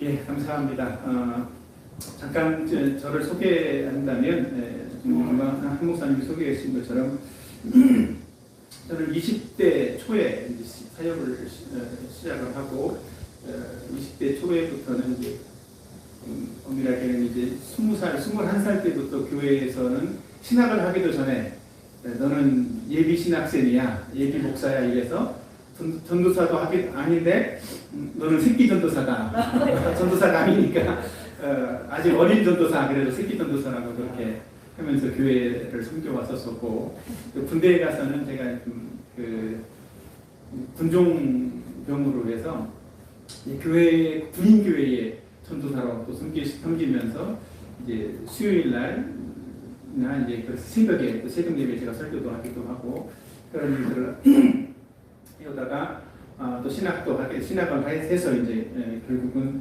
예, 감사합니다. 잠깐 저를 소개한다면, 한 목사님이 소개해 주신 것처럼 저는 20대 초에 이제 사역을 시작을 하고 20대 초에부터는 이제 엄밀하게는 이제 20살, 21살 때부터 교회에서는 신학을 하기도 전에 너는 예비 신학생이야, 예비 목사야 이래서 전도사도 아닌데 너는 새끼 전도사다. 전도사가 아니니까 아직 어린 전도사, 그래도 새끼 전도사라고 그렇게 하면서 교회를 섬겨왔었고, 군대에 가서는 제가 군종병으로 해서 군인 교회에 전도사로 또 섬기면서 이제 수요일 날이나 이제 그 새벽에 새벽 예배 제가 설교도 하기도 하고 그런 일들을 해오다가 또 신학을 해서 이제 결국은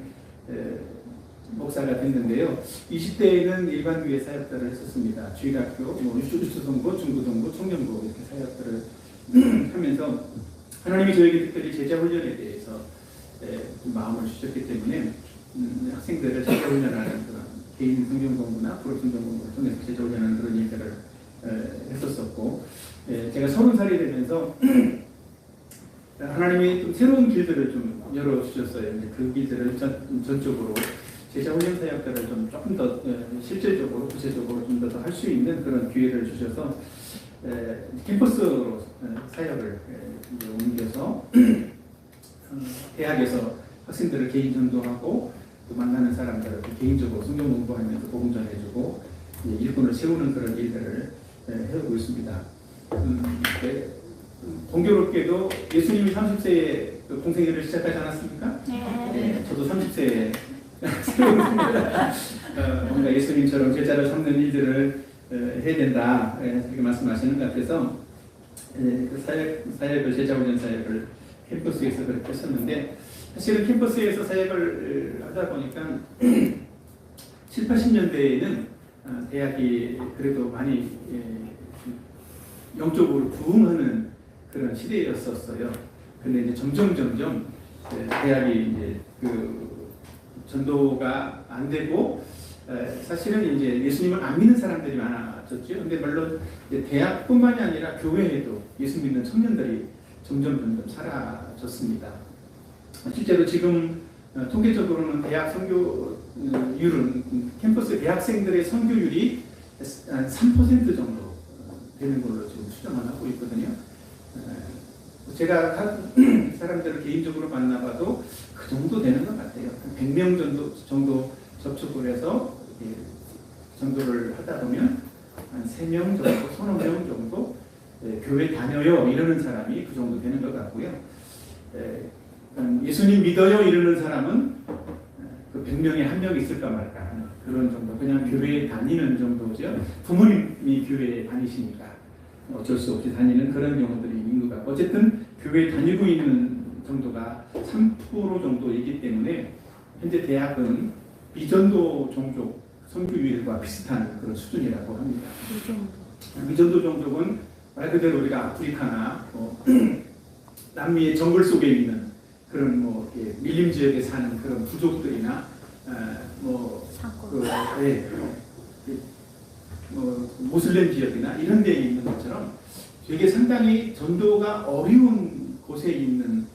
목사가 됐는데요. 20대에는 일반 교회 사역들을 했었습니다. 주일학교, 유초동부, 중고동부, 청년부 이렇게 사역들을 하면서 하나님이 저에게 특별히 제자 훈련에 대해서 마음을 주셨기 때문에 학생들을 제자 훈련하는 그런 개인 성경 공부나 프로 성경 공부를 통해서 제자 훈련하는 그런 일들을 했었었고, 제가 30살이 되면서 하나님이 좀 새로운 길들을 좀 열어주셨어요. 그 길들을 전적으로 제자 훈련 사역들을 좀 조금 더 실질적으로, 구체적으로 좀 더 할 수 있는 그런 기회를 주셔서 캠퍼스로 사역을 옮겨서 대학에서 학생들을 개인 전도하고 또 만나는 사람들을 개인적으로 성경 공부하면서 복음 전해주고 일꾼을 세우는 그런 일들을 해오고 있습니다. 공교롭게도 예수님이 30세에 공생애를 시작하지 않았습니까? 네. 저도 30세에 뭔가 예수님처럼 제자를 삼는 일들을 해야 된다 이렇게 말씀하시는 것 같아서 그 사역을 제자훈련 사역을 캠퍼스에서 그렇게 했었는데, 사실은 캠퍼스에서 사역을 하다 보니까 7, 80년대에는 대학이 그래도 많이 영적으로 부흥하는 그런 시대였었어요. 근데 이제 점점 대학이 이제 전도가 안 되고 사실은 이제 예수님을 안 믿는 사람들이 많아졌죠. 근데 물론 대학뿐만이 아니라 교회에도 예수 믿는 청년들이 점점 사라졌습니다. 실제로 지금 통계적으로는 대학 선교율은 캠퍼스 대학생들의 선교율이 한 3% 정도 되는 걸로 지금 추정을 하고 있거든요. 제가 사람들을 개인적으로 만나봐도 그 정도 되는 것 같아요. 100명 정도 접촉을 해서 전도를 하다 보면 한 3명 정도, 3-4명 정도 교회 다녀요 이러는 사람이 그 정도 되는 것 같고요. 예수님 믿어요 이러는 사람은 그 100명에 1명 있을까 말까 하는 그런 정도, 그냥 교회에 다니는 정도죠. 부모님이 교회에 다니시니까 어쩔 수 없이 다니는 그런 경우들이 있는 것 같고, 어쨌든 교회에 다니고 있는 정도가 3% 정도이기 때문에 현재 대학은 비전도 종족 선교율과 비슷한 그런 수준이라고 합니다. 비전도 종족은 말 그대로 우리가 아프리카나 남미의 정글 속에 있는 그런 밀림 지역에 사는 그런 부족들이나 모슬렘 지역이나 이런 데에 있는 것처럼 되게 상당히 전도가 어려운 곳에 있는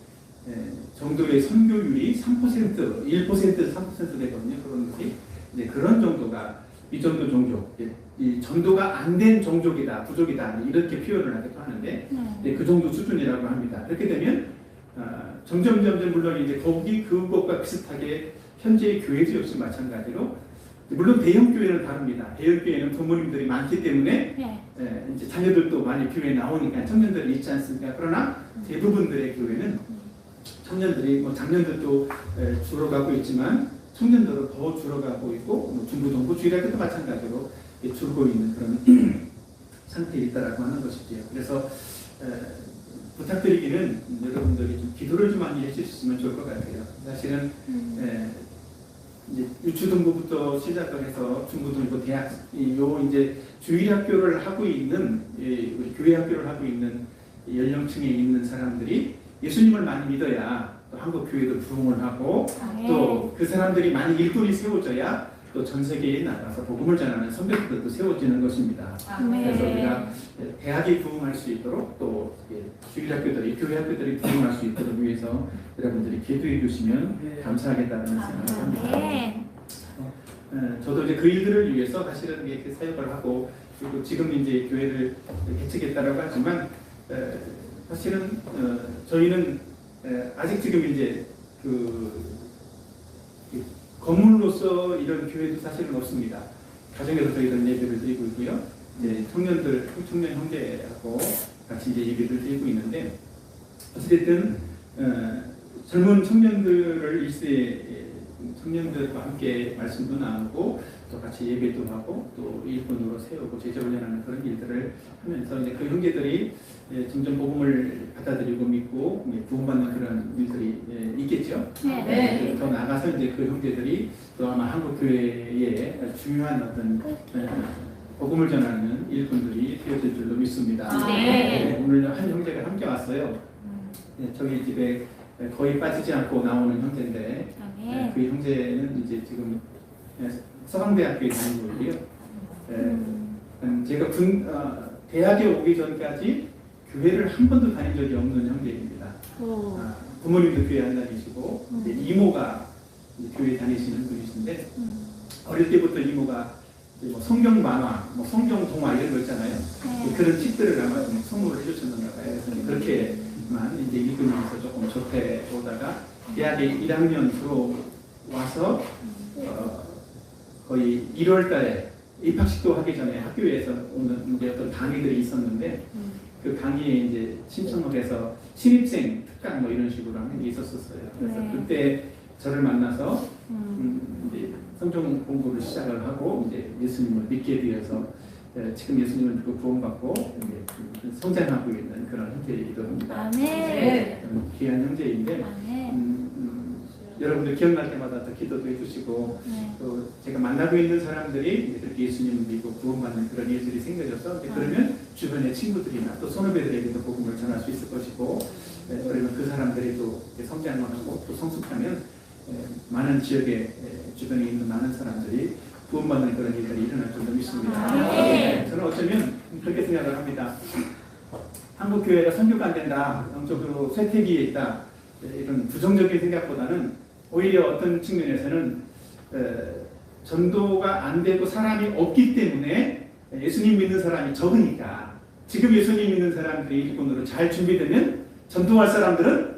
정도의 선교율이 3%, 1%, 3% 되거든요. 그런 것이 이제 그런 정도가 미전도 종족, 이 전도가 안 된 종족이다, 부족이다 이렇게 표현을 하기도 하는데 그 정도 수준이라고 합니다. 그렇게 되면 점점 물론 이제 그것과 비슷하게 현재의 교회도 역시 마찬가지로, 물론 대형 교회는 다릅니다. 대형 교회는 부모님들이 많기 때문에 이제 자녀들도 많이 교회에 나오니까 청년들이 있지 않습니까? 그러나 대부분들의 교회는 청년들이 장년들도 줄어가고 있지만 청년들은 더 줄어가고 있고 중고동부 주일학교도 마찬가지로 줄고 있는 그런 상태에 있다라고 하는 것이죠. 그래서 부탁드리기는 여러분들이 좀 기도를 좀 많이 해주셨으면 좋을 것 같아요. 사실은 이제 유초등부부터 시작을 해서 중고등부, 대학, 이제 주일학교를 하고 있는 우리 교회 학교를 하고 있는 연령층에 있는 사람들이 예수님을 많이 믿어야 또 한국 교회도 부흥을 하고 아멘. 또 그 사람들이 많이 일꾼이 세워져야 또 전 세계에 나가서 복음을 전하는 선교사들도 세워지는 것입니다. 아멘. 그래서 우리가 대학이 부흥할 수 있도록 또 주일학교들이 교회 학교들이 부흥할 수 있도록 위해서 여러분들이 기도해 주시면 감사하겠다는 생각을 합니다. 아멘. 저도 이제 그 일들을 위해서 사실은 이렇게 사역을 하고 그리고 지금 이제 교회를 개척했다라고 하지만 사실은 저희는 아직 지금 이제 그 건물로서 이런 교회도 사실은 없습니다. 가정에서 저희들 예배를 드리고 있고요. 이제 청년 형제하고 같이 이제 예배를 드리고 있는데 어쨌든 젊은 청년들을 일세 청년들과 함께 말씀도 나누고 또 같이 예배도 하고 또 일꾼으로 세우고 제자훈련하는 그런 일들을 하면서 이제 그 형제들이 점점 복음을 받아들이고 믿고 구원받는 그런 일들이 있겠죠. 네. 더 나아가서 이제 그 형제들이 또 아마 한국 교회에 중요한 어떤 복음을 전하는 일꾼들이 되어질 줄로 믿습니다. 네. 오늘 한 형제가 함께 왔어요. 저희 집에 거의 빠지지 않고 나오는 형제인데 그 형제는 이제 지금 서강대학교에 다니고 있고요. 제가 대학에 오기 전까지 교회를 한 번도 다닌 적이 없는 형제입니다. 부모님도 교회 안 다니시고 이제 이모가 교회 다니시는 분이신데 어릴 때부터 이모가 뭐 성경 만화, 뭐 성경 동화 이런 거 있잖아요. 그런 책들을 아마 좀 선물을 해주셨는가 봐요. 그래서 그렇게만 이제 읽으면서 조금 접해 오다가 대학에 1학년 들어와서 거의 1월 달에 입학식도 하기 전에 학교에서 오는 이제 어떤 강의들이 있었는데 그 강의에 이제 신청을 해서 신입생 특강 뭐 이런 식으로 하는 게 있었었어요. 그래서 그때 저를 만나서 이제 성경 공부를 시작을 하고 이제 예수님을 믿게 되어서 지금 예수님을 믿고 구원받고 이제 성장하고 있는 그런 형제이기도 합니다. 귀한 형제인데 여러분들 기억날 때마다 더 기도도 해주시고 또 제가 만나고 있는 사람들이 그렇게 예수님을 믿고 구원받는 그런 일들이 생겨져서 그러면 주변의 친구들이나 또 선후배들에게도 복음을 전할 수 있을 것이고 그러면 그 사람들이 또 성장을 하고 또 성숙하면 많은 지역에 주변에 있는 많은 사람들이 구원받는 그런 일들이 일어날 줄로 믿습니다. 저는 어쩌면 그렇게 생각을 합니다. 한국 교회가 선교가 안 된다, 영적으로 쇠퇴기에 있다 이런 부정적인 생각보다는 오히려 어떤 측면에서는 전도가 안 되고 사람이 없기 때문에 예수님 믿는 사람이 적으니까 지금 예수님 믿는 사람들이 일꾼으로 잘 준비되면 전도할 사람들은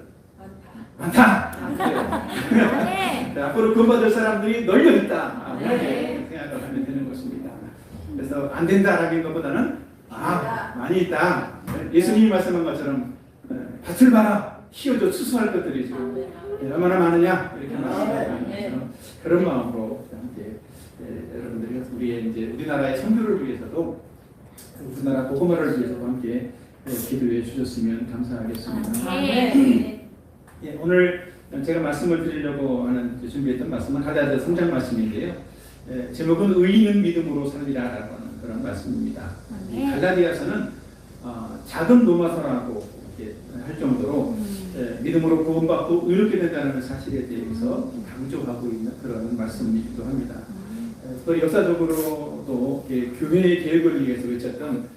많다. 앞으로 구원받을 사람들이 널려 있다. 이렇게 생각을 하면 되는 것입니다. 그래서 안 된다라는 것보다는 많이 있다. 예수님이 말씀한 것처럼 밭을 봐라. 키워줘 추수할 것들이 지금 얼마나 많으냐 이렇게 말씀하시는 그런 마음으로 함께 여러분들이 우리의 이제 우리나라의 선교를 위해서도 우리나라 복음화를 위해서도 함께 기도해 주셨으면 감사하겠습니다. 오늘 제가 말씀을 드리려고 하는 준비했던 말씀은 갈라디아 3장 말씀인데요. 제목은 의인은 믿음으로 살리라라고 하는 그런 말씀입니다. 갈라디아서는 작은 로마서라고 할 정도로 믿음으로 구원받고 의롭게 된다는 사실에 대해서 강조하고 있는 그런 말씀이기도 합니다. 또 역사적으로도 교회의 개혁을 위해서 외쳤던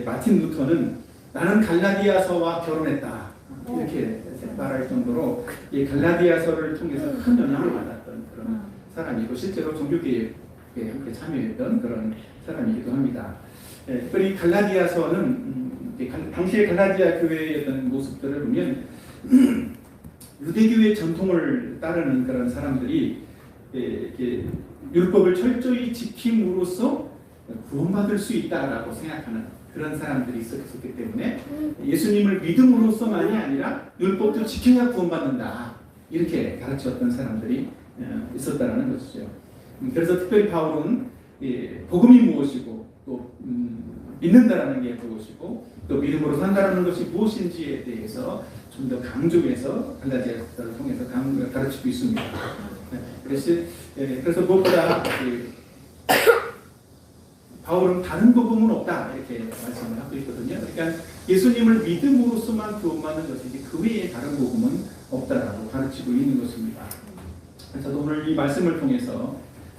마틴 루터는 나는 갈라디아서와 결혼했다 이렇게 말할 정도로 이 갈라디아서를 통해서 큰 영향을 받았던 그런 사람이고 실제로 종교개혁에 함께 참여했던 그런 사람이기도 합니다. 이 갈라디아서는 당시의 갈라디아 교회의 어떤 모습들을 보면 유대교의 전통을 따르는 그런 사람들이 율법을 철저히 지킴으로써 구원받을 수 있다라고 생각하는 그런 사람들이 있었기 때문에 예수님을 믿음으로써만이 아니라 율법도 지켜야 구원받는다 이렇게 가르쳤던 사람들이 있었다라는 것이죠. 그래서 특별히 바울은 복음이 무엇이고 또 믿는다라는 게 무엇이고 또 믿음으로 산다라는 것이 무엇인지에 대해서 좀 더 강조해서 갈라디아서를 통해서 가르치고 있습니다. 그래서 무엇보다 바울은 다른 복음은 없다 이렇게 말씀을 하고 있거든요. 그러니까 예수님을 믿음으로써만 구원받는 것이지 그 외에 다른 복음은 없다라고 가르치고 있는 것입니다. 그래서 오늘 이 말씀을 통해서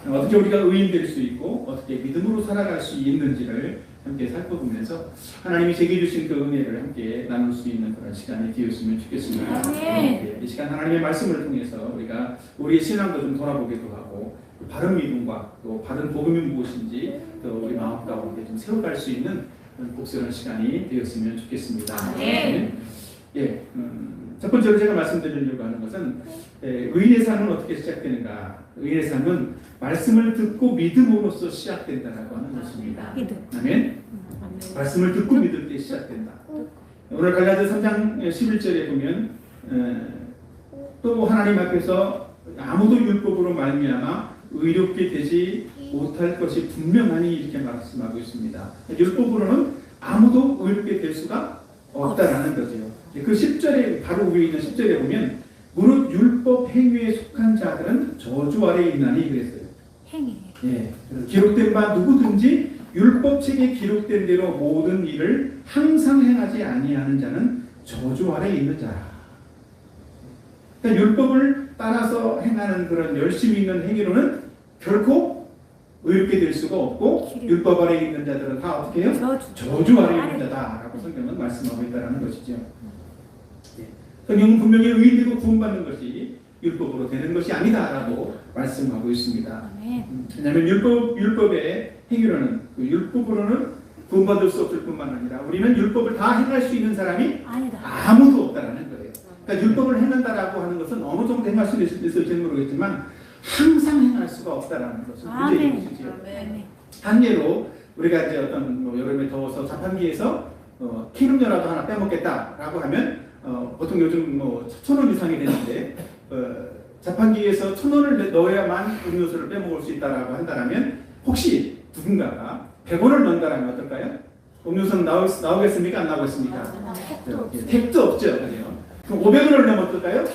어떻게 우리가 의인될 수 있고 어떻게 믿음으로 살아갈 수 있는지를 함께 살펴보면서 하나님이 제게 주신 그 은혜를 함께 나눌 수 있는 그런 시간이 되었으면 좋겠습니다. 이 시간 하나님의 말씀을 통해서 우리가 우리의 신앙도 좀 돌아보기도 하고 바른 믿음과 또 바른 복음이 무엇인지 또 우리 마음 가운데 좀 세워갈 수 있는 복스러운 시간이 되었으면 좋겠습니다. 첫 번째로 제가 말씀드리려고 하는 것은 의인의 삶은 어떻게 시작되는가? 의인의 삶은 말씀을 듣고 믿음으로써 시작된다라고 하는 것입니다. 아멘. 말씀을 듣고 믿을 때 시작된다. 오늘 갈라디아 3장 11절에 보면 또 하나님 앞에서 아무도 율법으로 말미암아 의롭게 되지 못할 것이 분명하니 이렇게 말씀하고 있습니다. 율법으로는 아무도 의롭게 될 수가 없다라는 거죠. 그 10절에 바로 위에 있는 10절에 보면 무릇 율법 행위에 속한 자들은 저주 아래에 있나니 그랬어요. 행위. 기록된 바 누구든지 율법책에 기록된 대로 모든 일을 항상 행하지 아니하는 자는 저주 아래에 있는 자라. 그러니까 율법을 따라서 행하는 그런 열심히 있는 행위로는 결코 의롭게 될 수가 없고 율법 아래에 있는 자들은 다 어떻게 해요? 저주 아래에 있는 자다라고 성경은 말씀하고 있다는 것이죠. 성경은 분명히 의인되고 구원받는 것이 율법으로 되는 것이 아니다라고 말씀하고 있습니다. 왜냐하면 율법의 행위로는 율법으로는 구원받을 수 없을 뿐만 아니라 우리는 율법을 다 행할 수 있는 사람이 아무도 없다라는 거예요. 그러니까 율법을 행한다라고 하는 것은 어느 정도 행할 수 있을지는 모르겠지만 항상 행할 수가 없다라는 것은 문제인 것이지요. 한 예로 우리가 이제 어떤 여름에 더워서 자판기에서 튀김료라도 하나 빼먹겠다라고 하면 보통 요즘 1,000원 이상이 되는데 자판기에서 1,000원을 넣어야만 음료수를 빼먹을 수 있다라고 한다면 혹시 누군가가 100원을 넣는다면 어떨까요? 음료수는 나오겠습니까? 안 나오겠습니까? 택도 없죠. 그럼 500원을 넣으면 어떨까요?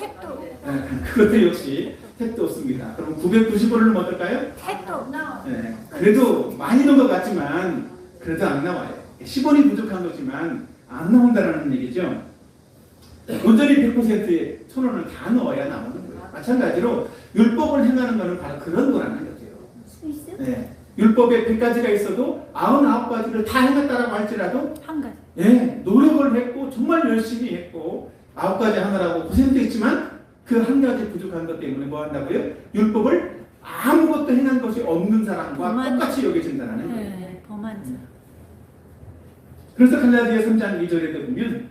그것도 역시 택도 없습니다. 그럼 990원을 넣으면 어떨까요? 택도 없나? 그래도 많이 넣은 것 같지만 그래도 안 나와요. 10원이 부족한 거지만 안 나온다는 얘기죠. 온전히 100%의 1,000원을 다 넣어야 나오는 거예요. 마찬가지로 율법을 행하는 것은 바로 그런 거라는 거죠. 율법에 100가지가 있어도 99가지를 다 행했다라고 할지라도 한 가지. 노력을 했고 정말 열심히 했고 9가지 하느라고 고생했지만 그 한 가지 부족한 것 때문에 뭐 한다고요? 율법을 아무것도 행한 것이 없는 사람과 똑같이 여겨진다는 거예요. 범한 자. 그래서 갈라디아 3장 2절에도 보면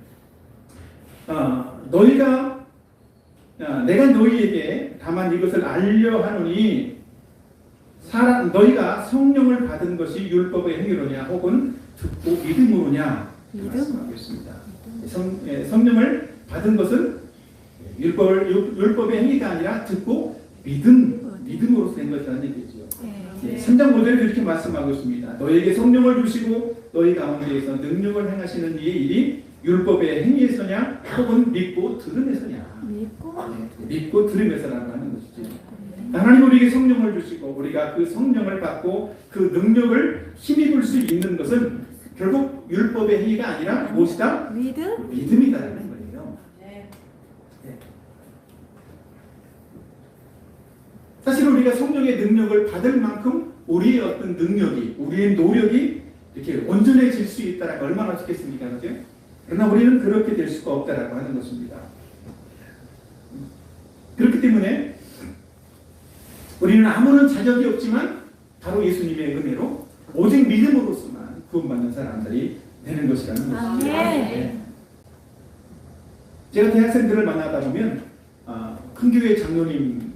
너희가 내가 너희에게 다만 이것을 알려 하노니 너희가 성령을 받은 것이 율법의 행위로냐 혹은 듣고 믿음으로냐 말씀하고 있습니다. 성령을 받은 것은 율법의 행위가 아니라 듣고 믿음으로 된 것이라는 얘기죠. 3장 5절에 그렇게 말씀하고 있습니다. 너희에게 성령을 주시고 너희 가운데에서 능력을 행하시는 이의 일이 율법의 행위에서냐 혹은 믿고 들음에서냐. 믿고 들음에서라고 하는 것이죠. 하나님 우리에게 성령을 주시고 우리가 그 성령을 받고 그 능력을 힘입을 수 있는 것은 결국 율법의 행위가 아니라 무엇이다? 믿음이다라는 거예요. 사실 우리가 성령의 능력을 받을 만큼 우리의 어떤 능력이, 우리의 노력이 이렇게 온전해질 수 있다라고 얼마나 좋겠습니까? 그죠? 그러나 우리는 그렇게 될 수가 없다라고 하는 것입니다. 그렇기 때문에 우리는 아무런 자격이 없지만 바로 예수님의 은혜로 오직 믿음으로서만 구원받는 사람들이 되는 것이라는 것이죠. 제가 대학생들을 만나다 보면 큰 교회 장로님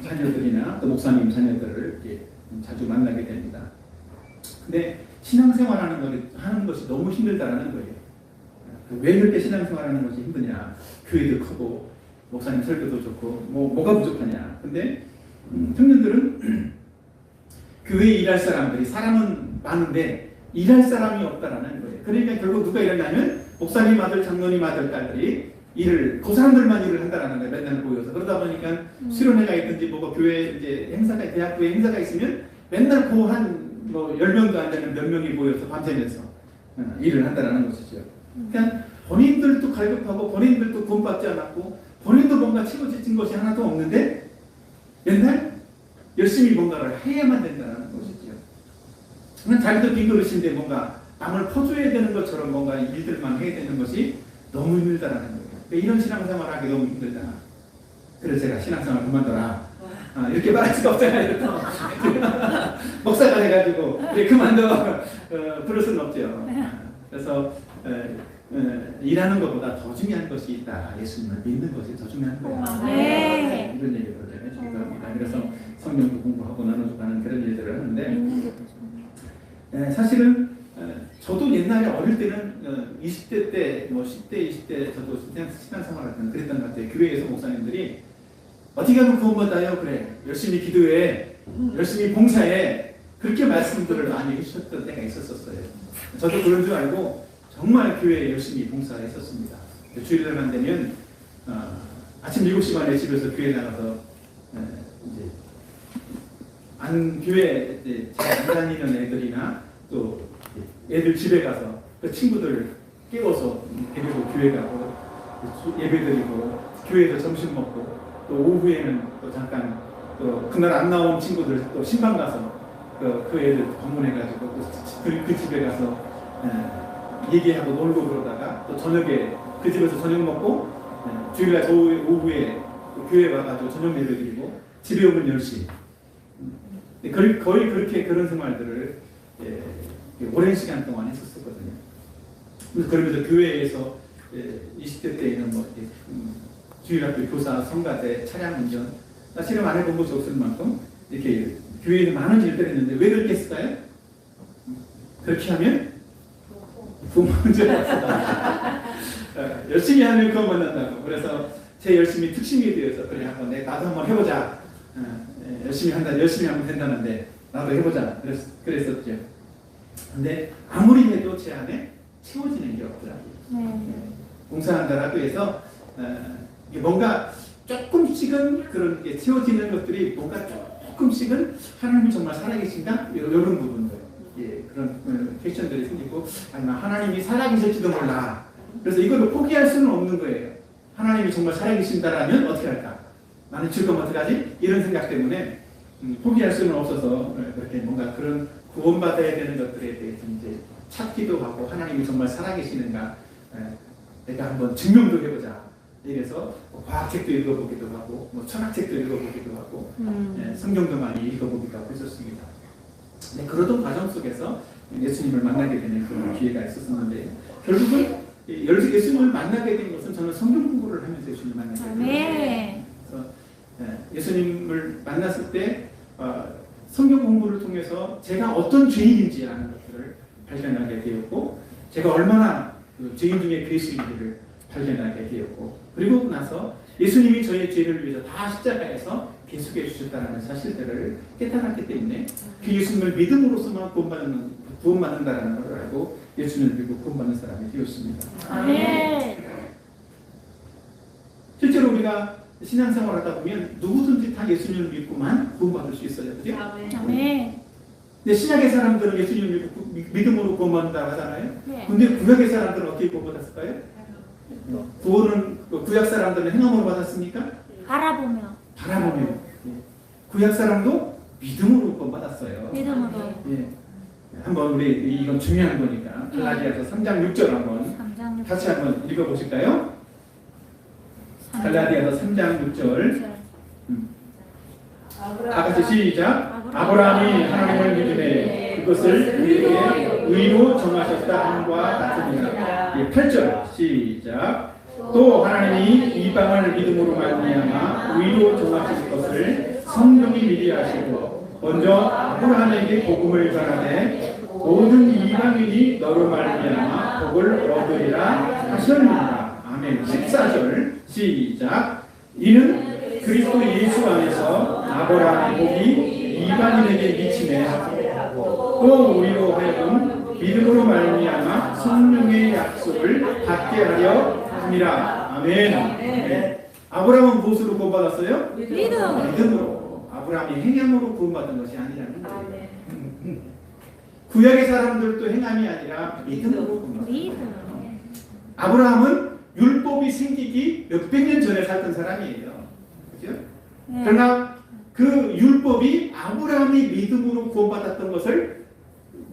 자녀들이나 또 목사님 자녀들을 이렇게 자주 만나게 됩니다. 근데 신앙생활하는 것이 너무 힘들다라는 거예요. 왜 그렇게 신앙생활하는 것이 힘드냐? 교회도 크고 목사님 설교도 좋고 뭐가 부족하냐? 근데 청년들은 교회에 일할 사람들이 사람은 많은데 일할 사람이 없다라는 거예요. 그러니까 결국 누가 일하냐면 목사님 아들, 장로님 아들, 딸들이 그 사람들만 일을 한다라는 거예요. 맨날 모여서. 그러다 보니까 수련회가 있든지 교회 이제 행사가, 대학교에 행사가 있으면 맨날 한 10명도 안 되는 몇 명이 모여서 밤새면서 일을 한다라는 것이죠. 그러니까 본인들도 갈급하고 본인들도 구원받지 않았고 본인도 뭔가 채워진 것이 하나도 없는데 맨날 열심히 뭔가를 해야만 된다는 것이죠. 저는 자기도 빈그릇인데 뭔가 남을 퍼줘야 되는 것처럼 뭔가 일들만 해야 되는 것이 너무 힘들다라는 거예요. 이런 신앙생활 하기 너무 힘들다. 그래서 제가 신앙생활 그만둬라. 이렇게 말할 수가 없잖아요. 목사가 돼가지고 그만둬 그럴 수는 없죠. 그래서 일하는 것보다 더 중요한 것이 있다. 예수님을 믿는 것이 더 중요한 거야. 네. 이런 얘기를 해주기도 합니다. 그래서 성경도 공부하고 나눠서 가는 그런 일들을 하는데 사실은 저도 옛날에 어릴 때는 20대 때, 뭐 10대, 20대 저도 신앙생활 할 때는 그랬던 것 같아요. 교회에서 목사님들이 어떻게 하면 구원받아요? 그래. 열심히 기도해. 열심히 봉사해. 그렇게 말씀들을 많이 해주셨던 때가 있었어요. 저도 그런 줄 알고 정말 교회에 열심히 봉사했었습니다. 주일날만 되면 아침 7시 반에 집에서 교회 나가서 이제 교회 잘 안 다니는 애들이나 또 애들 집에 가서 그 친구들 깨워서 데리고 교회 가고 예배드리고 교회에서 점심 먹고 또 오후에는 또 잠깐 또 그날 안 나온 친구들 또 신방 가서 그 애들 방문해가지고 그 집에 가서 얘기하고 놀고 그러다가 또 저녁에 그 집에서 저녁 먹고 주일날 오후에 교회 와가지고 저녁 예배 드리고 집에 오면 10시. 거의 그렇게 그런 생활들을 오랜 시간 동안 했었거든요. 그러면서 교회에서 20대 때에는 뭐 주일학교 교사, 성가대, 차량 운전 사실은 안 해본 것이 없을 만큼 이렇게 교회에는 많은 일들을 했는데 왜 그렇게 했을까요? 그렇게 하면 부모님들 열심히 하면 그거 만난다고. 그래서 제 열심히 특심이 되어서 그래 한번 나도 한번 해보자. 열심히 하면 된다는데 나도 해보자. 그랬었죠. 근데 아무리 해도 제 안에 채워지는 게 없더라고요. 봉사한다라고 해서 뭔가 조금씩은 그런 게 채워지는 것들이 뭔가 조금씩은 하나님이 정말 살아계신가? 이런 부분들. 그런 퀘션들이 생기고 아니면 하나님이 살아계실지도 몰라. 그래서 이걸 포기할 수는 없는 거예요. 하나님이 정말 살아계신다라면 어떻게 할까? 나는 지금 어떡하지? 이런 생각 때문에 포기할 수는 없어서 그렇게 뭔가 그런 구원받아야 되는 것들에 대해서 이제 찾기도 하고 하나님이 정말 살아계시는가 내가 한번 증명도 해보자. 이래서 과학책도 읽어보기도 하고 뭐 철학책도 읽어보기도 하고 성경도 많이 읽어보기도 하고 했었습니다. 네, 그러던 과정 속에서 예수님을 만나게 되는 그런 기회가 있었는데 결국은 예수님을 만나게 된 것은 저는 성경 공부를 하면서 예수님을 만나게 됐어요. 그래서 예수님을 만났을 때 성경 공부를 통해서 제가 어떤 죄인인지 아는 것들을 발견하게 되었고 제가 얼마나 죄인 중에 그리스도인들을 발견하게 되었고 그리고 나서 예수님이 저의 죄를 위해서 다 십자가에서 계속해 주셨다는 사실들을 깨달았기 때문에 그 예수님을 믿음으로서만 구원받는다는 걸 알고 예수님을 믿고 구원받는 사람이 되었습니다. 실제로 우리가 신앙생활 하다 보면 누구든지 다 예수님을 믿고만 구원받을 수 있어요. 그죠? 근데 신약의 사람들은 예수님을 믿음으로 구원받는다고 하잖아요. 근데 구약의 사람들은 어떻게 구원받았을까요? 구원은 구약 사람들은 행함으로 받았습니까? 바라보며. 구약 사람도 믿음으로 구원받았어요. 믿음으로. 한번 우리 이건 중요한 거니까 갈라디아서 3장 6절 한번 같이 한번 읽어보실까요? 갈라디아서 3장 6절 다 같이 시작. 아브라함이 하나님을 믿음에 그것을 우리에게 의로 정하셨다 함과 같으니라. 8절 시작. 또 하나님이 이방을 믿음으로 말미암아 의로 정하신 것을 성령이 미리 하시고 먼저 아브라함에게 복음을 전하되 모든 이방인이 너로 말미암아 복을 얻으리라 하셨느니라. 아멘. 14절 시작. 이는 그리스도 예수 안에서 아브라함의 복이 이방인에게 미치네 또 우리로 하여금 믿음으로 말미암아 성령의 약속을 받게 하려 함이라. 아멘. 네. 아브라함은 무엇으로 구원받았어요? 믿음으로. 아브라함이 행함으로 구원받은 것이 아니라는 거예요. 구약의 사람들도 행함이 아니라 믿음으로 구원받았어요. 아브라함은 율법이 율법이 생기기 몇백 년 전에 살던 사람이에요. 그죠? 네. 그러나 그 율법이 아브라함이 믿음으로 구원받았던 것을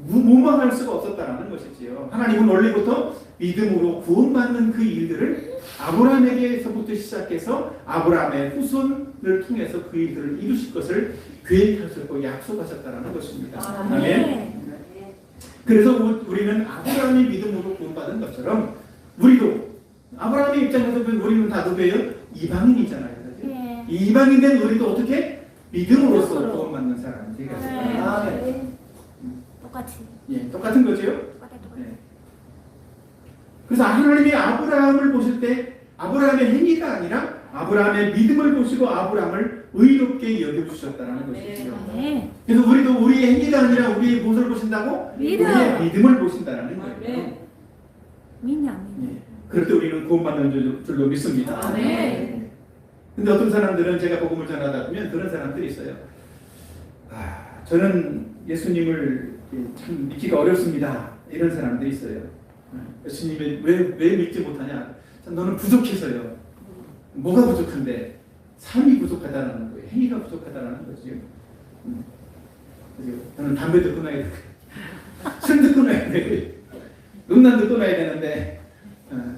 무마할 수가 없었다는 것이지요. 하나님은 원래부터 믿음으로 구원받는 그 일들을 아브라함에게서부터 시작해서 아브라함의 후손을 통해서 그 일들을 이루실 것을 계획하셨고 약속하셨다는 것입니다. 아멘. 네. 그래서 우리는 아브라함이 믿음으로 구원받은 것처럼 우리도 아브라함의 입장에서 보면 우리는 다 누구예요? 이방인이잖아요. 그렇죠? 네. 이방인 된 우리도 어떻게? 믿음으로써 구원받는 사람이 되겠습니다. 네. 똑같이. 예, 똑같은 거죠. 똑같아. 예. 그래서 하나님이 아브라함을 보실 때 아브라함의 행위가 아니라 아브라함의 믿음을 보시고 아브라함을 의롭게 여겨주셨다는 것이죠. 네. 그래서 우리도 우리의 행위가 아니라 우리의 무엇을 보신다고? 믿음. 우리의 믿음을 보신다는 거예요. 믿냐 안 믿냐. 예. 그럴 때 우리는 구원받는 줄로 믿습니다. 네. 근데 어떤 사람들은 제가 복음을 전하다 보면 그런 사람들이 있어요. 저는 예수님을 참 믿기가 어렵습니다. 이런 사람들이 있어요. 예수님을 왜 믿지 못하냐? 너는 부족해서요. 뭐가 부족한데? 삶이 부족하다는 거예요. 행위가 부족하다는 거죠. 저는 담배도 끊어야 돼. 술도 끊어야 돼. 음란도 끊어야 되는데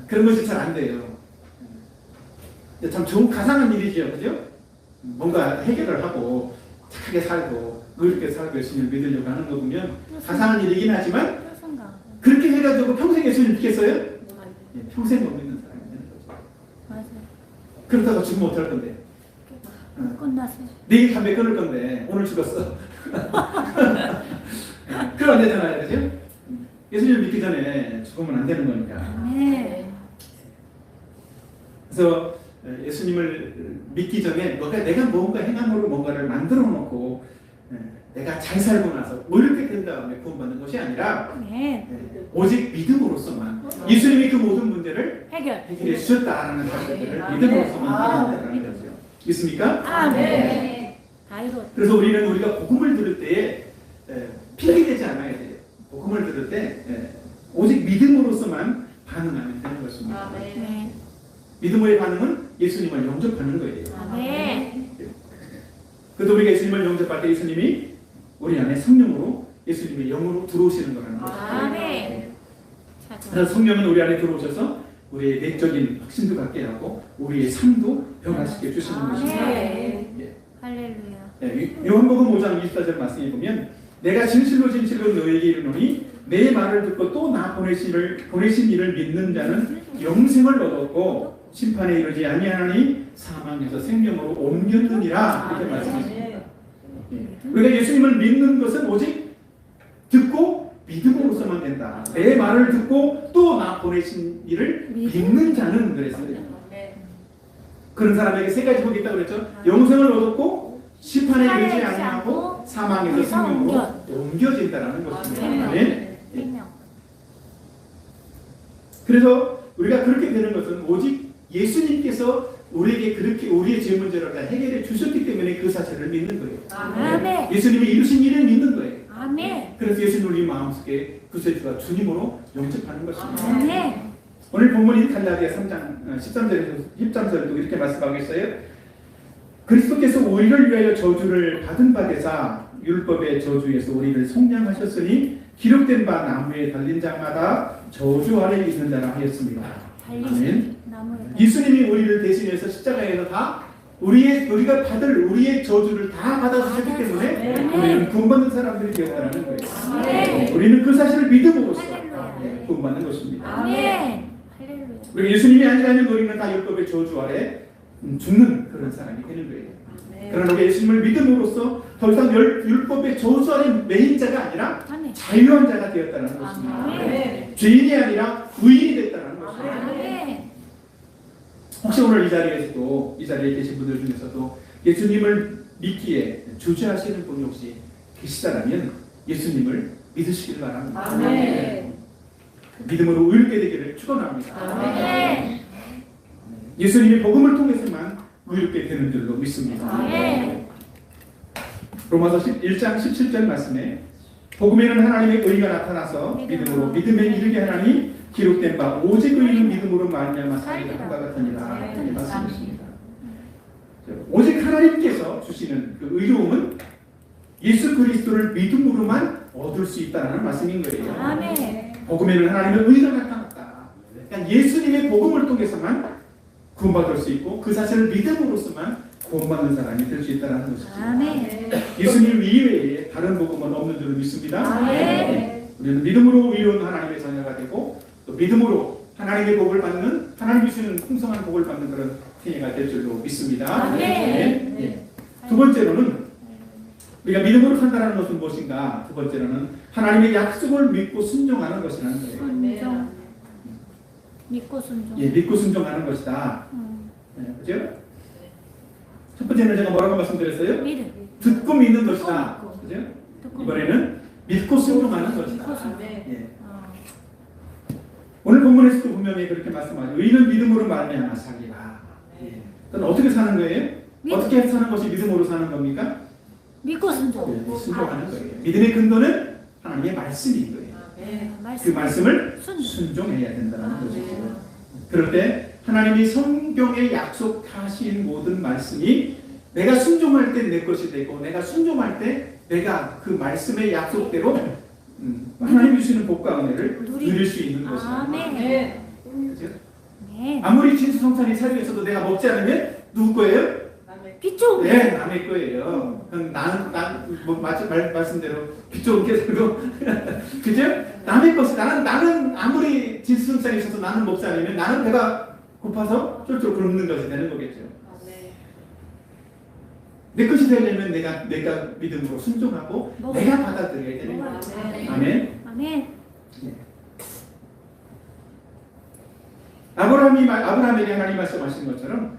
그런 것이 잘 안 돼요. 참 좋은 가상한 일이죠. 그죠? 뭔가 해결을 하고 착하게 살고 의롭게 살고 예수님을 믿으려고 하는 거 보면 가상한 일이긴 하지만 그렇게 해가지고 평생 예수님을 믿겠어요? 예, 평생 못 믿는 사람이 되는 거죠. 맞아요. 그렇다고 죽으면 어떡할 건데? 끝났어요. 내일 담배 끊을 건데 오늘 죽었어. 그럼 안 되잖아요. 그죠? 예수님을 믿기 전에 죽으면 안 되는 거니까. 네. 그래서 예수님을 믿기 전에 내가 뭔가 행함으로 뭔가를 만들어 놓고 내가 잘 살고 나서 이렇게 된 다음에 구원받는 것이 아니라 네. 오직 믿음으로서만 예수님이 그 모든 문제를 해결해 주셨다라는 사실들을 믿음으로서만 해결하는 거죠. 믿습니까? 네. 다이로. 그래서 우리가 복음을 들을 때에 핑계대지 않아야 돼요. 복음을 들을 때 오직 믿음으로서만 반응하면 되는 것입니다. 네. 믿음의 반응은 예수님을 영접하는 거예요. 네. 그래도 우리가 예수님을 영접할 때 예수님이 우리 안에 성령으로 예수님의 영으로 들어오시는 거라는 거죠. 네. 그래서 성령은 우리 안에 들어오셔서 우리의 내적인 확신도 갖게 하고 우리의 삶도 변화시켜 주시는 것입니다. 네. 예. 할렐루야. 요한복음 5장 24절 말씀에 보면 내가 진실로 너에게 이르노니 내 말을 듣고 또 나 보내신 이를 믿는 자는 영생을 얻었고 심판에 이르지 아니하니 사망에서 생명으로 옮겼느니라 이렇게 말씀하십니다. 우리가 예수님을 믿는 것은 오직 듣고 믿음으로서만 된다. 내 말을 듣고 또 나 보내신 이를 믿는 자는 그랬어요. 그런 사람에게 세 가지 복이 있다고 그랬죠. 영생을 얻었고 심판에 이르지 아니하고 사망에서 생명으로 옮겨진다는 것입니다. 네. 그래서 우리가 그렇게 되는 것은 오직 예수님께서 우리에게 그렇게 우리의 죄 문제를 다 해결해 주셨기 때문에 그 사실을 믿는 거예요. 아멘. 예수님이 이루신 일을 믿는 거예요. 아멘. 그래서 예수님 우리 마음속에 구세주가 주님으로 영접하는 것입니다. 아멘. 오늘 본문인 갈라디아 3장 13절에도 이렇게 말씀하고 있어요. 그리스도께서 우리를 위하여 저주를 받은 바 되사 율법의 저주에서 우리를 속량하셨으니 기록된 바 나무에 달린 자마다 저주 아래 있는 자라 하였습니다. 아멘. 예수님이 우리를 대신해서 십자가에서 다 우리가 받을 우리의 저주를 다 받아주셨기 때문에 우리는 구원받는 사람들이 되었다는 거예요. 우리는 그 사실을 믿음으로써 구원받는 것입니다. 아멘. 우리 예수님이 아니라면 우리는 다 율법의 저주 아래 죽는 그런 사람이 되는 거예요. 그러나 우리 예수님을 믿음으로써 더 이상 율법의 저주 아래 매인 자가 아니라 자유한 자가 되었다는 것입니다. 죄인이 아니라 의인이 됐다는 것입니다. 혹시 오늘 이 자리에 계신 분들 중에서도 예수님을 믿기에 주저하시는 분이 혹시 계시다라면 예수님을 믿으시길 바랍니다. 믿음으로 의롭게 되기를 축원합니다. 예수님이 복음을 통해서만 의롭게 되는 줄로 믿습니다. 로마서 1장 17절 말씀에 복음에는 하나님의 의가 나타나서 믿음으로 믿음에 이르게 하나니 기록된 바 오직 의인은 믿음으로 말미암아 살리라 함과 같으니라. 이렇게 말씀하십니다. 오직 하나님께서 주시는 그 의로움은 예수 그리스도를 믿음으로만 얻을 수 있다는 말씀인 거예요. 아멘. 복음에는 하나님의 의가 나타났다. 그러니까 예수님의 복음을 통해서만 구원받을 수 있고 그 사실을 믿음으로서만 구원받는 사람이 될 수 있다는 것이죠. 아멘. 예수님 이외에 다른 복음은 없는 줄 믿습니다. 아멘. 우리는 믿음으로 의로운 하나님의 자녀가 되고 또 믿음으로 하나님의 복을 받는 하나님 주시는 풍성한 복을 받는 그런 생애가 될 줄로 믿습니다. 아멘. 네. 두 번째로는 우리가 믿음으로 산다는 것은 무엇인가? 두 번째로는 하나님의 약속을 믿고 순종하는 것이라는 거예요. 순종. 믿고 순종. 예, 믿고 순종하는 것이다. 네, 그죠? 첫 번째는 제가 뭐라고 말씀드렸어요? 믿음. 듣고 믿는 것이다. 듣고. 그죠? 듣고 이번에는 믿고 순종하는 믿고 것이다. 순종. 예. 어. 오늘 본문에서도 분명히 그렇게 말씀하죠. 의인은 믿음으로 말미암아 살리라. 예. 그럼 어떻게 사는 거예요? 믿음. 어떻게 사는 것이 믿음으로 사는 겁니까? 믿고 순종. 네, 순종하는 거예요. 믿음의 근거는 하나님의 말씀인 거예요. 그 말씀을 순종해야 된다는 것이죠. 그럴 때 하나님이 성경에 약속하신 모든 말씀이 내가 순종할 때 내 것이 되고 내가 순종할 때 내가 그 말씀의 약속대로 하나님 주시는 복과 은혜를 누릴 수 있는 것이다. 아멘. 그죠? 네. 아무리 진수성찬이 살고 있어도 내가 먹지 않으면 누구 거예요? 비쪽. 네, 남의 거예요. 말씀대로 비쪽 게 살고 그죠? 남의 것이 나는 아무리 진수성찬이 있어도 나는 먹지 않으면 나는 배가 고파서 쫄쫄 굶는 것이 되는 거겠죠. 내 것이 되려면 내가 믿음으로 순종하고 내가 받아들여야 되는 거예요. 아멘. 아멘. 아브라함에게 하나님 말씀하신 것처럼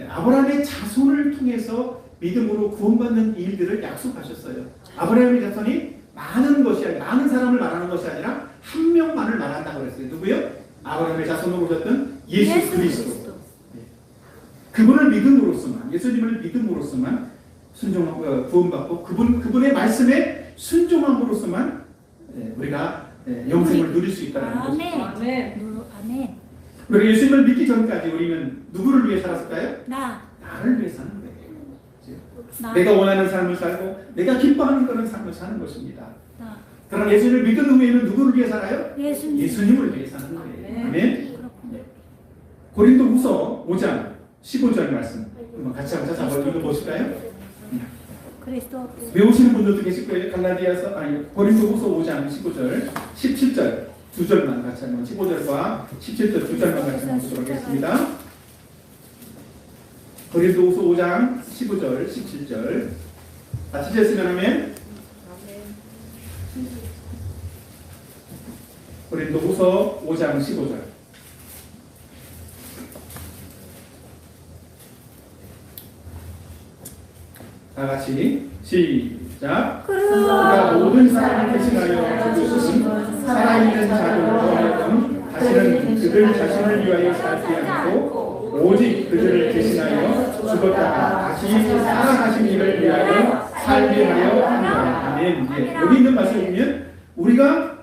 아브라함의 자손을 통해서 믿음으로 구원받는 일들을 약속하셨어요. 아브라함의 자손이 많은 사람을 말하는 것이 아니라 한 명만을 말한다고 그랬어요. 누구요? 아브라함의 자손으로 오셨던 예수 그리스도. 그분을 믿음으로서만, 예수님을 믿음으로서만 순종하고 구원받고 그분의 말씀에 순종함으로서만 우리가 영생을 누릴 수 있다는 것이죠. 아멘. 우리가 예수님을 믿기 전까지 우리는 누구를 위해 살았을까요? 나를 위해 사는 거예요. 내가 원하는 삶을 살고 내가 기뻐하는 그런 삶을 사는 것입니다. 그러나 예수님을 믿은 후에는 누구를 위해 살아요? 예수님을 위해 사는 거예요. 아멘. 고린도후서 5장 15절 말씀 한번 같이 한번 읽어보실까요? 그리스도 외우시는 분들도 계실 거예요. 고린도후서 5장 15절 17절 두 절만 같이 한번 15절과 17절 두 절만 같이 한번 보도록 하겠습니다. 고린도후서 5장 15절 17절 같이 읽으시면 하면 고린도후서 5장 15절 다 같이 시작. 그가 모든 사람을 대신하여 죽으시니 살아있는 자를 구하였던 다시는 그들 자신을 위하여 살지 않고 오직 그들을 대신하여 죽었다가 다시 살아가신 이를 위하여 살게 하여 한다. 아멘. 여기 있는 말씀을 보면 우리가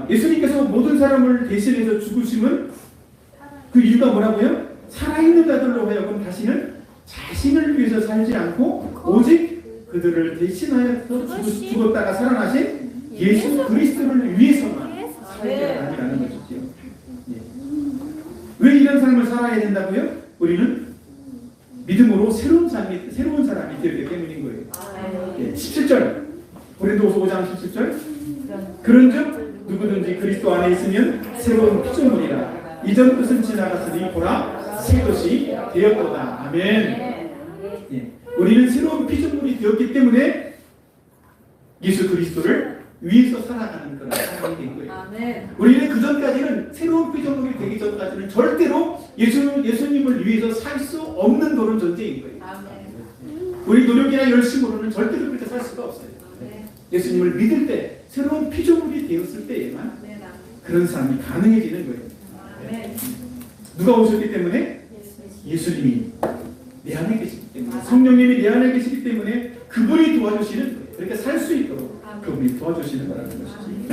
예수님께서 모든 사람을 대신해서 죽으심은 그 이유가 뭐라고요? 살아있는 자들로 하여금 다시는 자신을 위해서 살지 않고 오직 그들을 대신하여 죽었다가 살아나신 예수 그리스도를 위해서만 살게 하라는 것이죠. 왜 이런 삶을 살아야 된다고요? 우리는 믿음으로 새로운 사람이 되었기 때문인 거예요. 17절 고린도후서 5장 17절 그런즉 누구든지 그리스도 안에 있으면 새로운 피조물이라 이전 것은 지나갔으니 보라 새 것이 되었도다. 아멘. 우리는 새로운 피조물이 되었기 때문에 예수 그리스도를 위해서 살아가는 그런 사람이 된 거예요. 아멘. 우리는 그 전까지는 새로운 피조물이 되기 전까지는 절대로 예수님을 위해서 살 수 없는 그런 존재인 거예요. 아멘. 우리 노력이나 열심으로는 절대로 그렇게 살 수가 없어요. 아멘. 예수님을 믿을 때 새로운 피조물이 되었을 때에만 그런 사람이 가능해지는 거예요. 아멘. 누가 오셨기 때문에? 예수님이 내 안에 계시기 때문에 성령님이 내 안에 계시기 때문에 그분이 도와주시는 거예요. 그러니까 살 수 있도록 그분이 도와주시는 거라는 것이지.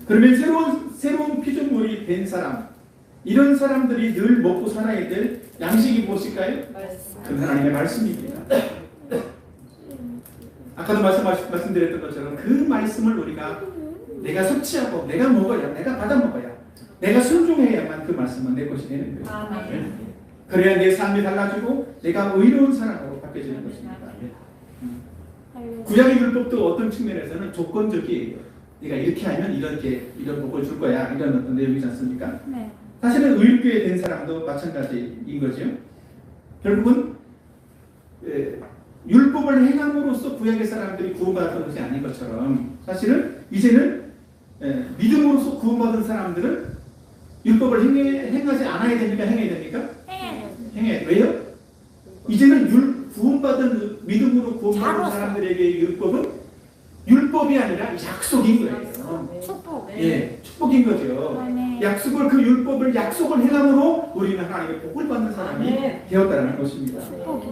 그러면 새로운 피조물이 된 사람, 이런 사람들이 늘 먹고 살아야 될 양식이 무엇일까요? 그 하나님의 말씀입니다. 아까도 말씀드렸던 것처럼 그 말씀을 우리가 내가 섭취하고 내가 먹어야, 내가 받아 먹어야, 내가 순종해야만 그 말씀은 내 것이 되는 거예요. 아멘. 그래야 내 삶이 달라지고 내가 의로운 사람으로 바뀌어지는 것입니다. 구약의 율법도 어떤 측면에서는 조건적이에요. 네가 이렇게 하면 이런 복을 줄 거야, 이런 어떤 내용이지 않습니까? 네. 사실은 의롭게 된 사람도 마찬가지인 거죠. 결국은 율법을 행함으로써 구약의 사람들이 구원받았던 것이 아닌 것처럼 사실은 이제는 믿음으로써 구원받은 사람들은 율법을 행하지 않아야 됩니까? 행해야 됩니까? 행해야. 왜요? 이제는 구원받은 믿음으로 구원받은 사람들에게 율법이 아니라 약속인 거예요. 축복. 예, 축복인 거죠. 아멘. 약속을 행함으로 우리는 하나님의 복을 받는 사람이 아멘. 되었다는 것입니다.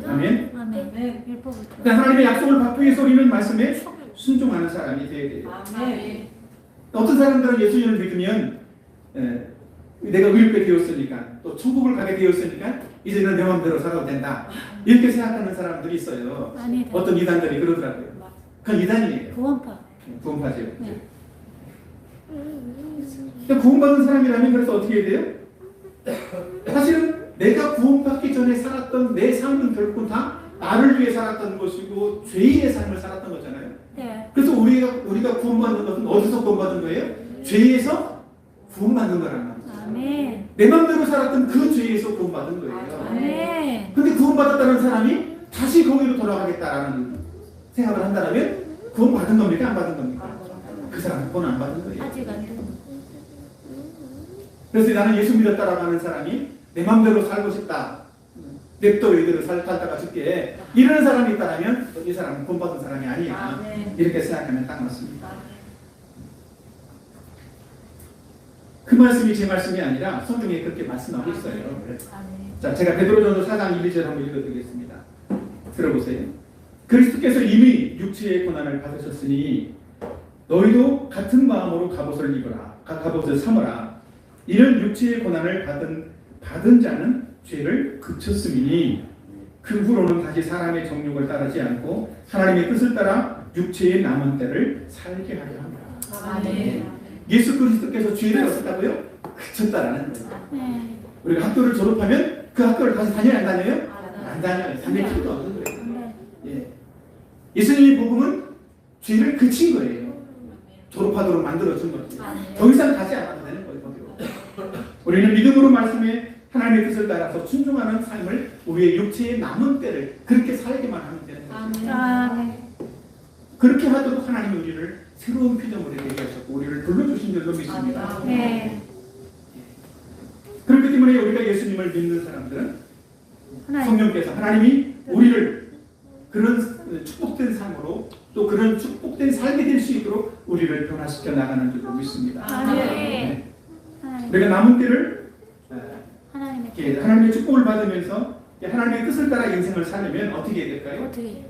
아멘. 아멘. 율법을 그러니까 하나님의 약속을 받기 위해서 우리는 말씀에 순종하는 사람이 되어야 돼요. 아멘. 어떤 사람들은 예수님을 믿으면 내가 의롭게 되었으니까 또 천국을 가게 되었으니까 이제는 내 마음대로 살아도 된다, 이렇게 생각하는 사람들이 있어요. 아니다. 어떤 이단들이 그러더라고요. 그건 이단이에요. 구원파. 구원파죠. 네. 그러니까 구원받은 사람이라면 그래서 어떻게 해야 돼요? 사실은 내가 구원받기 전에 살았던 내 삶은 결코 다 나를 위해 살았던 것이고 죄의 삶을 살았던 거잖아요. 네. 그래서 우리가 구원받는 것은 어디서 구원받은 거예요? 죄에서 구원받는 거란 말이죠. 아멘. 내 마음대로 살았던 그 죄에서 구원받은 거예요. 아멘. 근데 구원받았다는 사람이 다시 거기로 돌아가겠다라는 생각을 한다면 구원받은 겁니까? 안 받은 겁니까? 그 사람은 구원 안 받은 거예요. 아직 안 돼. 그래서 나는 예수 믿었다라고 하는 사람이 내 마음대로 살고 싶다, 냅둬 이대로 살다가 죽게, 이런 사람이 있다면 이 사람은 구원받은 사람이 아니야, 아멘. 이렇게 생각하면 딱 맞습니다. 그 말씀이 제 말씀이 아니라 성경에 그렇게 말씀하고 있어요. 자, 제가 베드로전서 4장 1, 2절 한번 읽어드리겠습니다. 들어보세요. 그리스도께서 이미 육체의 고난을 받으셨으니 너희도 같은 마음으로 갑옷을 입어라, 갑옷을 삼으라. 이런 육체의 고난을 받은 자는 죄를 그쳤음이니 그 후로는 다시 사람의 정욕을 따르지 않고 하나님의 뜻을 따라 육체의 남은 때를 살게 하려 합니다. 아멘. 예수 그리스도께서 죄를 어떻다고요? 그쳤다라는 거예요. 네. 우리가 학교를 졸업하면 그 학교를 다시 다녀야 안 다녀요? 안 다녀요. 다닐 네. 필요도 없는 거예요. 네. 예. 예수님의 복음은 죄를 그친 거예요. 졸업하도록 만들어준 거죠. 더 이상 가지 않아도 되는 거예요. 거기로. 우리는 믿음으로 말씀에 하나님의 뜻을 따라서 순종하는 삶을 우리의 육체의 남은 때를 그렇게 살게만 하면 되는 거죠. 아멘. 그렇게 하도록 하나님이 우리를 새로운 피조물에 되게 하셨고 우리를 불러주신 줄로 믿습니다. 네. 그렇기 때문에 우리가 예수님을 믿는 사람들은 하나님. 성령께서 하나님이 우리를 그런 축복된 삶으로 또 그런 축복된 삶이 될 수 있도록 우리를 변화시켜 나가는 줄로 믿습니다. 아멘. 네. 하나님. 우리가 남은 때를 하나님의 이렇게 하나님의 축복을 받으면서 하나님의 뜻을 따라 인생을 살려면 어떻게 해야 될까요? 어떻게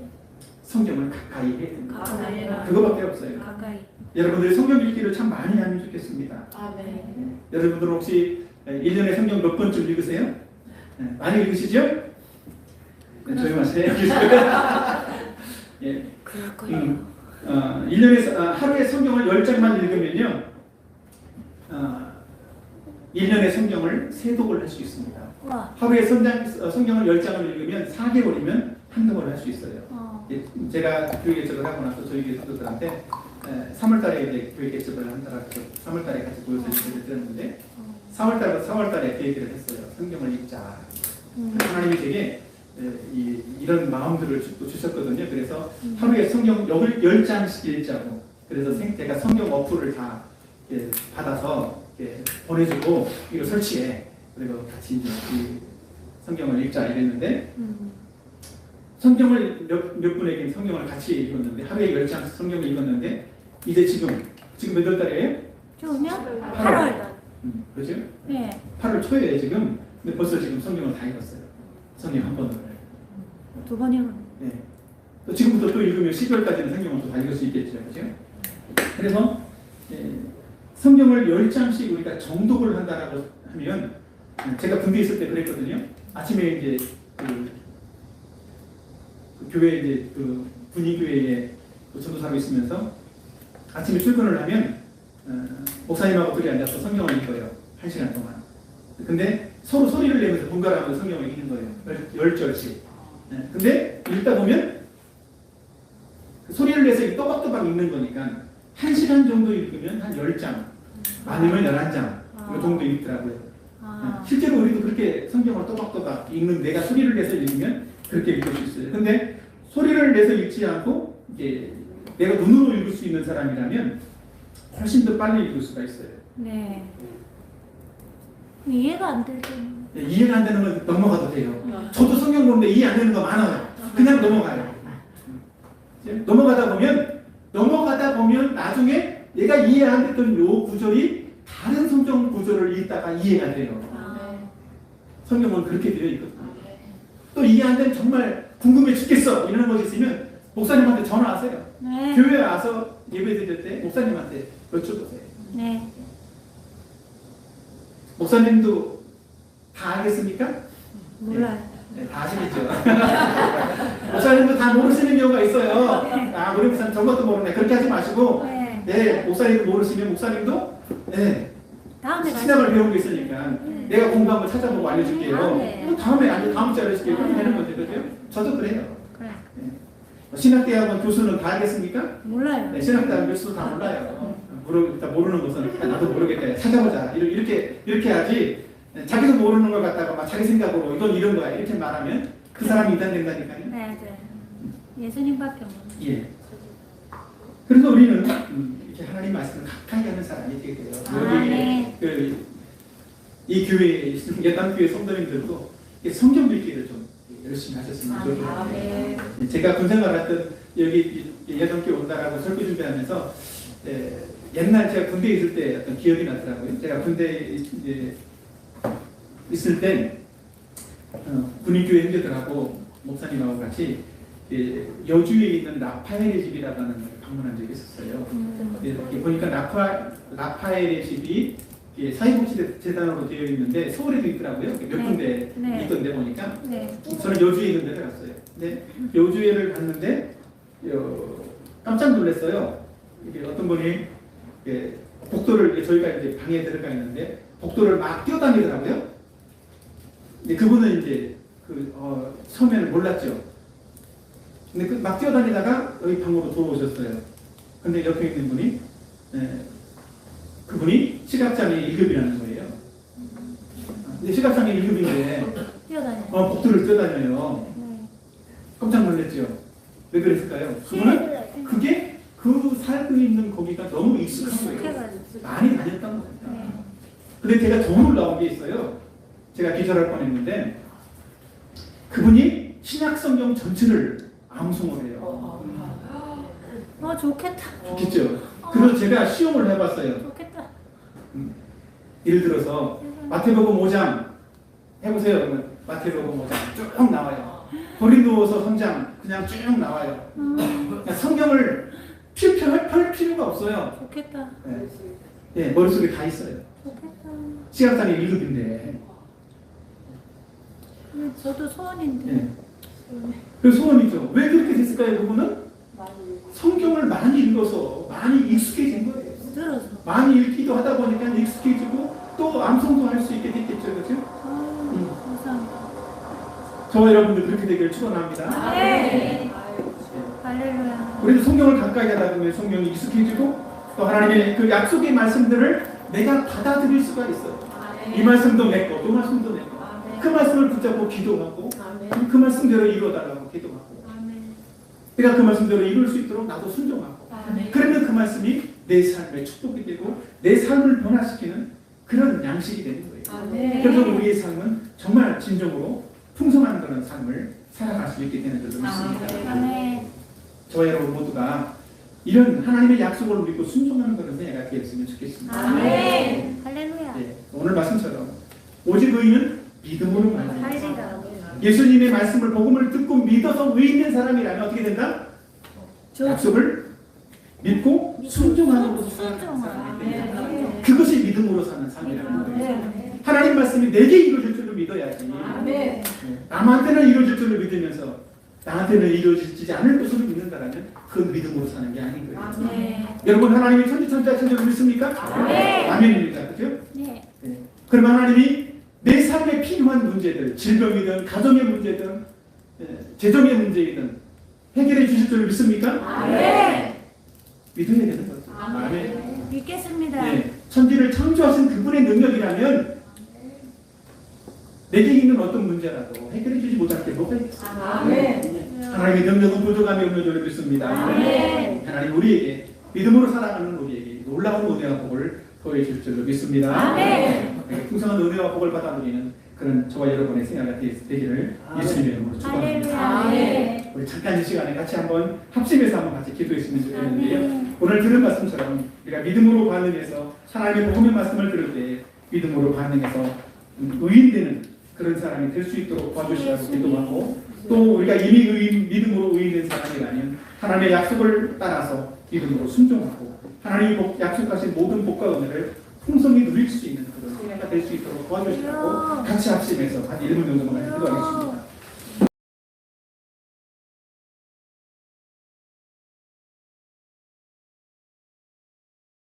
성경을 가까이 해야 됩니다. 가까이. 그거밖에 없어요. 가까이. 여러분들이 성경 읽기를 참 많이 하면 좋겠습니다. 아멘. 여러분들 혹시 1년에 성경 몇 번쯤 읽으세요? 많이 읽으시죠? 네, 조용하세요. 예. 그럴 거예요. 1년에 하루에 성경을 10장만 읽으면요, 1년에 성경을 3독을 할 수 있습니다. 와. 하루에 성경을 10장을 읽으면 4개월이면 한 독을 할 수 있어요. 예, 제가 교육개척을 하고 나서 저희 교수들한테 3월달에 이제 교육개척을 한다고 3월달에 같이 모여서 얘기를 드렸는데 3월달에 계획을 했어요. 성경을 읽자. 하나님이 되게 이런 마음들을 또 주셨거든요. 그래서 하루에 성경 10장씩 읽자고. 그래서 제가 성경 어플을 다 받아서 보내주고 이거 설치해. 그리고 같이 이제 성경을 읽자 이랬는데 성경을 몇 분에게 성경을 같이 읽었는데 하루에 10장 성경을 읽었는데 이제 지금 몇 월 달이에요? 좋으면 8월. 8월. 그렇죠? 네. 8월 초에 지금 근데 벌써 지금 성경을 다 읽었어요. 성경 한 번을. 2번이요. 네. 또 지금부터 또 읽으면 12월까지는 성경을 또 다 읽을 수 있겠죠. 그렇죠? 그래서 성경을 10장씩 우리가 정독을 한다라고 하면, 제가 군대 있을 때 그랬거든요. 아침에 이제 그 교회 이제 그 군인교회에 전도사로 있으면서 아침에 출근을 하면 목사님하고 둘이 앉아서 성경을 읽어요. 1시간 동안. 근데 서로 소리를 내면서 분갈하면서 성경을 읽는 거예요. 10절씩. 근데 읽다 보면 그 소리를 내서 또박또박 읽는 거니까 1시간 정도 읽으면 한 10장, 많으면 11장 이 정도 읽더라고요. 실제로 우리도 그렇게 성경을 또박또박 읽는, 내가 소리를 내서 읽으면 그렇게 읽을 수 있어요. 근데 소리를 내서 읽지 않고 이제 내가 눈으로 읽을 수 있는 사람이라면 훨씬 더 빨리 읽을 수가 있어요. 네. 이해가 안 될 때는. 네, 이해가 안 되는 건 넘어가도 돼요. 저도 성경 보는데 이해 안 되는 거 많아요. 그냥 넘어가요. 넘어가다 보면 나중에 내가 이해 안 됐던 요 구절이 다른 성경 구절을 읽다가 이해가 돼요. 성경은 그렇게 되어 있거든요. 또 이해 안 되면 정말 궁금해 죽겠어 이러는 것이 있으면 목사님한테 전화하세요. 네. 교회에 와서 예배 드릴 때 목사님한테 여쭤보세요. 네. 목사님도 다 알겠습니까? 몰라요. 네, 다 아시겠죠. 목사님도 다 모르시는 경우가 있어요. 아, 우리 목사님 저것도 모르네. 그렇게 하지 마시고, 네. 네, 목사님도 모르시면 목사님도, 네, 다음에 신학을 배우고 있으니까 내가 공부한 거 찾아보고 알려줄게요. 네. 다음 주에 알려줄게요. 그렇게 되는 거죠, 그죠? 저도 그래요. 그래. 네. 신학대학원 교수는 다 알겠습니까? 몰라요. 네, 신학대학원 교수도 다 몰라요. 모르는 것은 나도 모르겠다. 찾아보자. 이렇게 하지. 자기도 모르는 걸 갖다가 막 자기 생각으로 이건 이런 거야. 이렇게 말하면 그 사람이 이단된다니까요. 네, 네. 예수님밖에 없는. 예. 그래서 우리는 이렇게 하나님 말씀을 가까이 하는 사람이 되게 돼요. 네. 이 교회, 예담교회 성도님들도 성경 읽기를 좀 열심히 하셨으면 좋겠습니다. 네. 제가 군생활 했던 여기 예담교회 온다라고 설교 준비하면서 옛날 제가 군대에 있을 때 어떤 기억이 나더라고요. 제가 군대에 있을 때 군인교회 형제들하고 목사님하고 같이 여주에 있는 라파엘의 집이라고 하는 걸 방문한 적이 있었어요. 이렇게 보니까 라파엘의 집이 사회복지재단으로 되어 있는데 서울에도 있더라고요. 몇 군데 네. 있던데 보니까 네. 저는 여주에 있는 데를 갔어요. 근데 여주에를 갔는데 깜짝 놀랐어요. 이게 어떤 분이 복도를, 저희가 이제 방에 들어가 있는데 복도를 막 뛰어다니더라고요. 근데 그분은 이제 처음에는 몰랐죠. 근데 막 뛰어다니다가 여기 방으로 들어오셨어요. 근데 옆에 있는 분이 그분이 시각장애 1급이라는 거예요. 근데 시각장애 1급인데 뛰어다녀. 복도를 뛰어다녀요. 네. 깜짝 놀랐죠. 왜 그랬을까요? 그분은 그게 그 살고 있는 거기가 너무 익숙한 거예요. 익숙해가지고. 많이 다녔던 겁니다. 네. 근데 제가 더 놀라운 게 있어요. 제가 기절할 뻔했는데 그분이 신약 성경 전체를 암송을 해요. 좋겠다. 좋겠죠. 그래서 제가 시험을 해봤어요. 좋겠다. 예를 들어서 마태복음 5장 해보세요. 그러면 마태복음 5장 쭉 나와요. 고린도서 3장 그냥 쭉 나와요. 그냥 성경을 펼 필요가 없어요. 좋겠다. 네, 머릿속에 다 있어요. 좋겠다. 시각장애 1급인데. 저도 소원인데. 네. 그 소원이죠. 왜 그렇게 됐을까요? 그분은 성경을 많이 읽어서 많이 익숙해진 거예요. 들어서. 많이 읽기도 하다 보니까 익숙해지고 또 암송도 할 수 있게 됐겠죠. 그렇죠? 감사합니다. 저와 여러분들 그렇게 되기를 축원합니다. 네. 할렐루야. 우리도 성경을 가까이 하다 보면 성경이 익숙해지고 또 하나님의 그 약속의 말씀들을 내가 받아들일 수가 있어요. 이 말씀도 내 거, 또 말씀도 내 거. 그 말씀을 붙잡고 기도하고 그 말씀대로 이루어달라고 기도하고 내가 그 말씀대로 이룰 수 있도록 나도 순종하고 그러면 그 말씀이 내 삶의 축복이 되고 내 삶을 변화시키는 그런 양식이 되는 거예요. 그래서 우리의 삶은 정말 진정으로 풍성한 그런 삶을 살아갈 수 있게 되는 줄로 믿습니다. 저와 여러분 모두가 이런 하나님의 약속을 믿고 순종하는 그런 새해가 되었으면 좋겠습니다. 할렐루야. 네, 오늘 말씀처럼 오직 의인은 믿음으로 말합니다. 할렐루야. 예수님의 말씀을 복음을 듣고 믿어서 의인 된 사람이라면 어떻게 된다? 약속을 믿고 순종하는 것을 사는 순종하는 사람이 됩니다. 네. 그것이 믿음으로 사는 삶이라는 거예요. 네. 하나님 말씀이 내게 이루어질 줄로 믿어야지. 네. 남한테는 이루어질 줄로 믿으면서 나한테는 이루어지지 않을 것으로 믿는다라면 그건 믿음으로 사는 게 아닌 거예요. 네. 여러분 하나님이 천지천지하신 줄 믿습니까? 네. 아멘입니다. 그죠? 네. 그럼 하나님이 내 삶에 필요한 문제들, 질병이든 가정의 문제든 재정의 문제이든 해결해 주실 줄 믿습니까? 네. 믿어야 되는 거죠. 아멘. 믿겠습니다. 네. 천지를 창조하신 그분의 능력이라면 내게 있는 어떤 문제라도 해결해 주지 못할 게 뭐가 있겠어요? 아멘. 하나님의 능력은 부족함이 없는 줄 믿습니다. 아멘. 하나님 우리에게 믿음으로 살아가는 우리에게 놀라운 은혜와 복을 더해 줄 줄로 믿습니다. 아멘. 풍성한 은혜와 복을 받아 누리는 그런 저와 여러분의 생활가 되기를 예수님의 이름으로 축원합니다. 할렐루야. 우리 잠깐 이 시간에 같이 한번 합심해서 한번 같이 기도했으면 좋겠는데요. 아멘. 오늘 들은 말씀처럼 우리가 믿음으로 반응해서 하나님의 복음의 말씀을 들을 때 믿음으로 반응해서 의인되는 그런 사람이 될 수 있도록 도와주시라고 기도하고 또 우리가 이미 믿음으로 의인된 사람이라면 하나님의 약속을 따라서 믿음으로 순종하고 하나님이 약속하신 모든 복과 은혜를 풍성히 누릴 수 있는 그런 생애가 될 수 있도록 도와주시라고 같이 합심해서 한 1분 정도만 기도하겠습니다.